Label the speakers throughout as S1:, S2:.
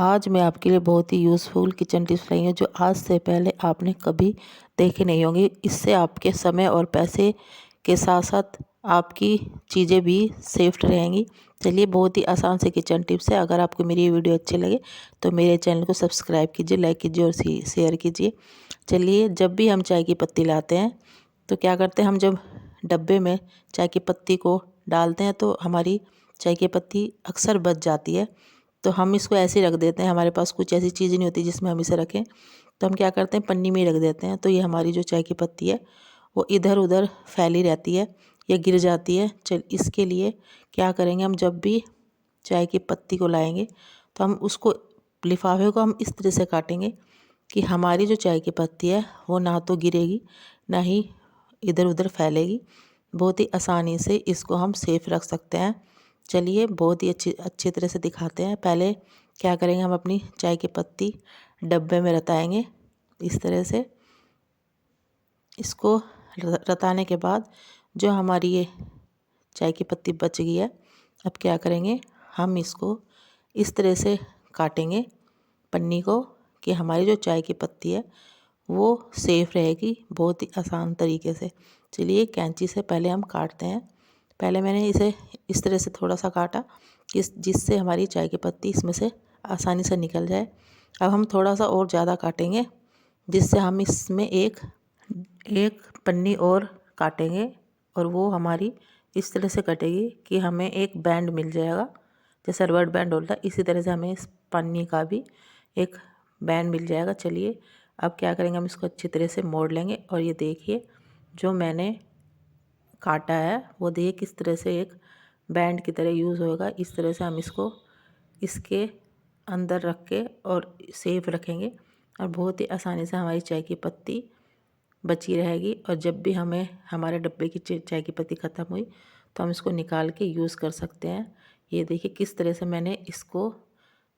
S1: आज मैं आपके लिए बहुत ही यूज़फुल किचन टिप्स लाई हूँ जो आज से पहले आपने कभी देखे नहीं होंगे। इससे आपके समय और पैसे के साथ साथ आपकी चीज़ें भी सेफ रहेंगी। चलिए, बहुत ही आसान से किचन टिप्स है। अगर आपको मेरी ये वीडियो अच्छी लगे तो मेरे चैनल को सब्सक्राइब कीजिए, लाइक कीजिए और शेयर कीजिए। चलिए, जब भी हम चाय की पत्ती लाते हैं तो क्या करते हैं, हम जब डब्बे में चाय की पत्ती को डालते हैं तो हमारी चाय की पत्ती अक्सर बच जाती है। तो हम इसको ऐसे ही रख देते हैं, हमारे पास कुछ ऐसी चीज़ नहीं होती जिसमें हम इसे रखें, तो हम क्या करते हैं, पन्नी में ही रख देते हैं। तो ये हमारी जो चाय की पत्ती है वो इधर उधर फैली रहती है या गिर जाती है। इसके लिए क्या करेंगे, हम जब भी चाय की पत्ती को लाएंगे तो हम उसको, लिफाफे को हम इस तरह से काटेंगे कि हमारी जो चाय की पत्ती है वो ना तो गिरेगी ना ही इधर उधर फैलेगी। बहुत ही आसानी से इसको हम सेफ रख सकते हैं। चलिए, बहुत ही अच्छी तरह से दिखाते हैं। पहले क्या करेंगे, हम अपनी चाय की पत्ती डब्बे में रताएंगे इस तरह से। इसको रताने के बाद जो हमारी ये चाय की पत्ती बच गई है, अब क्या करेंगे, हम इसको इस तरह से काटेंगे पन्नी को कि हमारी जो चाय की पत्ती है वो सेफ रहेगी बहुत ही आसान तरीके से। चलिए, कैंची से पहले हम काटते हैं। पहले मैंने इसे इस तरह से थोड़ा सा काटा कि जिससे हमारी चाय की पत्ती इसमें से आसानी से निकल जाए। अब हम थोड़ा सा और ज़्यादा काटेंगे जिससे हम इसमें एक एक पन्नी और काटेंगे और वो हमारी इस तरह से कटेगी कि हमें एक बैंड मिल जाएगा, जैसे रबड़ बैंड होता है इसी तरह से हमें इस पन्नी का भी एक बैंड मिल जाएगा। चलिए, अब क्या करेंगे, हम इसको अच्छी तरह से मोड़ लेंगे और ये देखिए जो मैंने काटा है वो देखिए किस तरह से एक बैंड की तरह यूज़ होगा। इस तरह से हम इसको इसके अंदर रख के और सेफ रखेंगे और बहुत ही आसानी से हमारी चाय की पत्ती बची रहेगी। और जब भी हमें हमारे डब्बे की चाय की पत्ती ख़त्म हुई तो हम इसको निकाल के यूज़ कर सकते हैं। ये देखिए किस तरह से मैंने इसको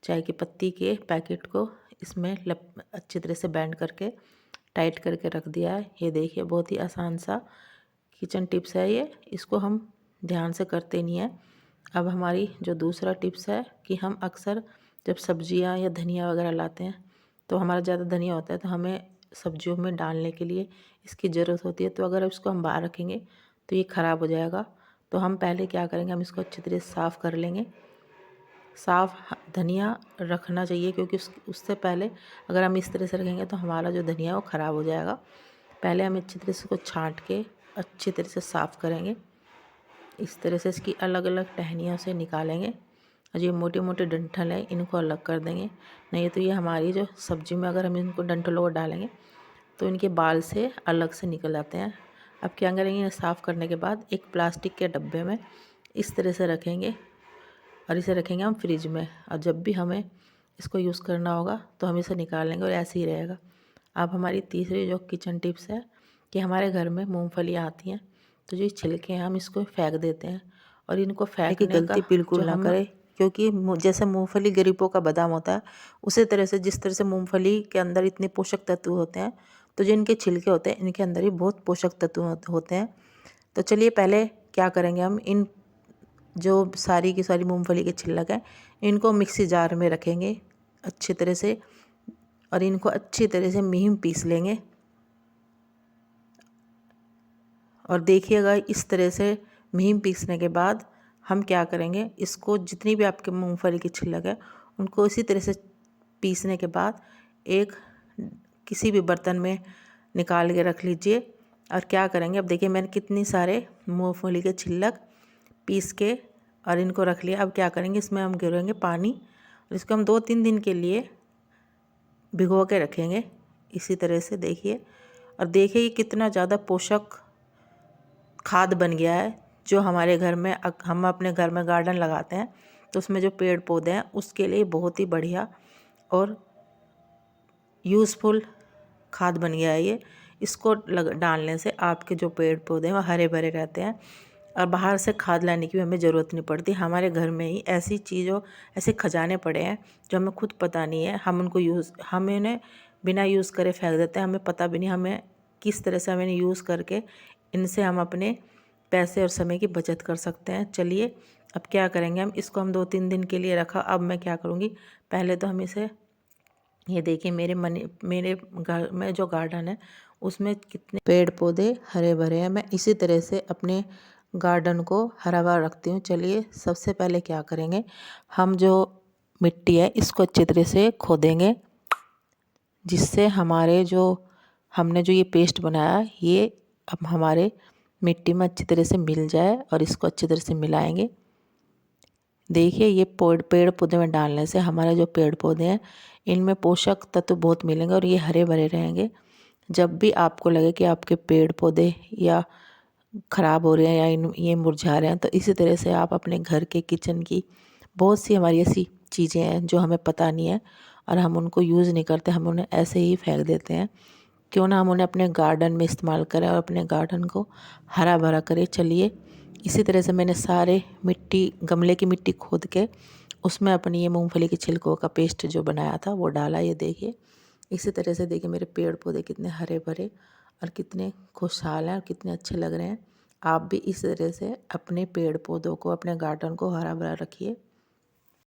S1: चाय की पत्ती के पैकेट को इसमें अच्छी तरह से बैंड करके टाइट करके रख दिया है। ये देखिए बहुत ही आसान सा किचन टिप्स है ये, इसको हम ध्यान से करते नहीं हैं। अब हमारी जो दूसरा टिप्स है कि हम अक्सर जब सब्जियां या धनिया वगैरह लाते हैं तो हमारा ज़्यादा धनिया होता है तो हमें सब्जियों में डालने के लिए इसकी ज़रूरत होती है। तो अगर इसको हम बाहर रखेंगे तो ये ख़राब हो जाएगा। तो हम पहले क्या करेंगे, हम इसको अच्छी तरह से साफ़ कर लेंगे। साफ़ धनिया रखना चाहिए क्योंकि उससे पहले अगर हम इस तरह से रखेंगे तो हमारा जो धनिया है वो ख़राब हो जाएगा। पहले हम अच्छी तरह से इसको छांट के अच्छी तरह से साफ़ करेंगे। इस तरह से इसकी अलग अलग टहनियों से निकालेंगे और ये मोटे मोटे डंठल है इनको अलग कर देंगे। नहीं तो ये हमारी जो सब्ज़ी में अगर हम इनको डंठलों को डालेंगे तो इनके बाल से अलग से निकल आते हैं। अब क्या करेंगे, इन्हें साफ़ करने के बाद एक प्लास्टिक के डब्बे में इस तरह से रखेंगे और इसे रखेंगे हम फ्रिज में। और जब भी हमें इसको यूज़ करना होगा तो हम इसे निकाल लेंगे और ऐसे ही रहेगा। अब हमारी तीसरी जो किचन टिप्स है कि हमारे घर में मूंगफलियाँ आती हैं तो जो छिलके हैं हम इसको फेंक देते हैं और इनको फेंकने की गलती बिल्कुल ना करें क्योंकि जैसे मूंगफली गरीबों का बादाम होता है उसी तरह से जिस तरह से मूंगफली के अंदर इतने पोषक तत्व होते हैं तो जो इनके छिलके होते हैं इनके अंदर भी बहुत पोषक तत्व होते हैं। तो चलिए, पहले क्या करेंगे, हम इन जो सारी की सारी मूंगफली के छिलक हैं इनको मिक्सी जार में रखेंगे अच्छी तरह से और इनको अच्छी तरह से महीन पीस लेंगे। और देखिएगा इस तरह से महीन पीसने के बाद हम क्या करेंगे, इसको जितनी भी आपके मूंगफली की छिलक है उनको इसी तरह से पीसने के बाद एक किसी भी बर्तन में निकाल के रख लीजिए। और क्या करेंगे, अब देखिए मैंने कितनी सारे मूंगफली के छिलक पीस के और इनको रख लिया। अब क्या करेंगे, इसमें हम गिरेंगे पानी और इसको हम 2-3 दिन के लिए भिगो के रखेंगे इसी तरह से। देखिए और देखिए कितना ज़्यादा पोषक खाद बन गया है। जो हमारे घर में हम अपने घर में गार्डन लगाते हैं तो उसमें जो पेड़ पौधे हैं उसके लिए बहुत ही बढ़िया और यूज़फुल खाद बन गया है ये। इसको डालने से आपके जो पेड़ पौधे हैं वो हरे भरे रहते हैं और बाहर से खाद लाने की भी हमें ज़रूरत नहीं पड़ती। हमारे घर में ही ऐसी चीज़ों ऐसे खजाने पड़े हैं जो हमें खुद पता नहीं है, हम उनको हम इन्हें बिना यूज़ करे फेंक देते हैं। हमें पता भी नहीं हमें किस तरह से हमें यूज़ करके इनसे हम अपने पैसे और समय की बचत कर सकते हैं। चलिए, अब क्या करेंगे हम इसको, हम 2-3 दिन के लिए रखा। अब मैं क्या करूँगी, पहले तो हम इसे, ये देखिए मेरे घर में जो गार्डन है उसमें कितने पेड़ पौधे हरे भरे हैं। मैं इसी तरह से अपने गार्डन को हरा भरा रखती हूँ। चलिए सबसे पहले क्या करेंगे, हम जो मिट्टी है इसको अच्छी तरह से खोदेंगे, जिससे हमारे जो हमने जो ये पेस्ट बनाया ये अब हमारे मिट्टी में अच्छी तरह से मिल जाए, और इसको अच्छी तरह से मिलाएंगे। देखिए ये पेड़ पौधे में डालने से हमारे जो पेड़ पौधे हैं इनमें पोषक तत्व बहुत मिलेंगे और ये हरे भरे रहेंगे। जब भी आपको लगे कि आपके पेड़ पौधे या ख़राब हो रहे हैं या ये मुरझा रहे हैं, तो इसी तरह से आप अपने घर के किचन की बहुत सी हमारी ऐसी चीज़ें हैं जो हमें पता नहीं है और हम उनको यूज़ नहीं करते, हम उन्हें ऐसे ही फेंक देते हैं। क्यों ना हम उन्हें अपने गार्डन में इस्तेमाल करें और अपने गार्डन को हरा भरा करें। चलिए इसी तरह से मैंने सारे गमले की मिट्टी खोद के उसमें अपनी ये मूंगफली के छिलकों का पेस्ट जो बनाया था वो डाला। ये देखिए इसी तरह से देखिए मेरे पेड़ पौधे कितने हरे भरे और कितने खुशहाल हैं और कितने अच्छे लग रहे हैं। आप भी इस तरह से अपने पेड़ पौधों को, अपने गार्डन को हरा भरा रखिए।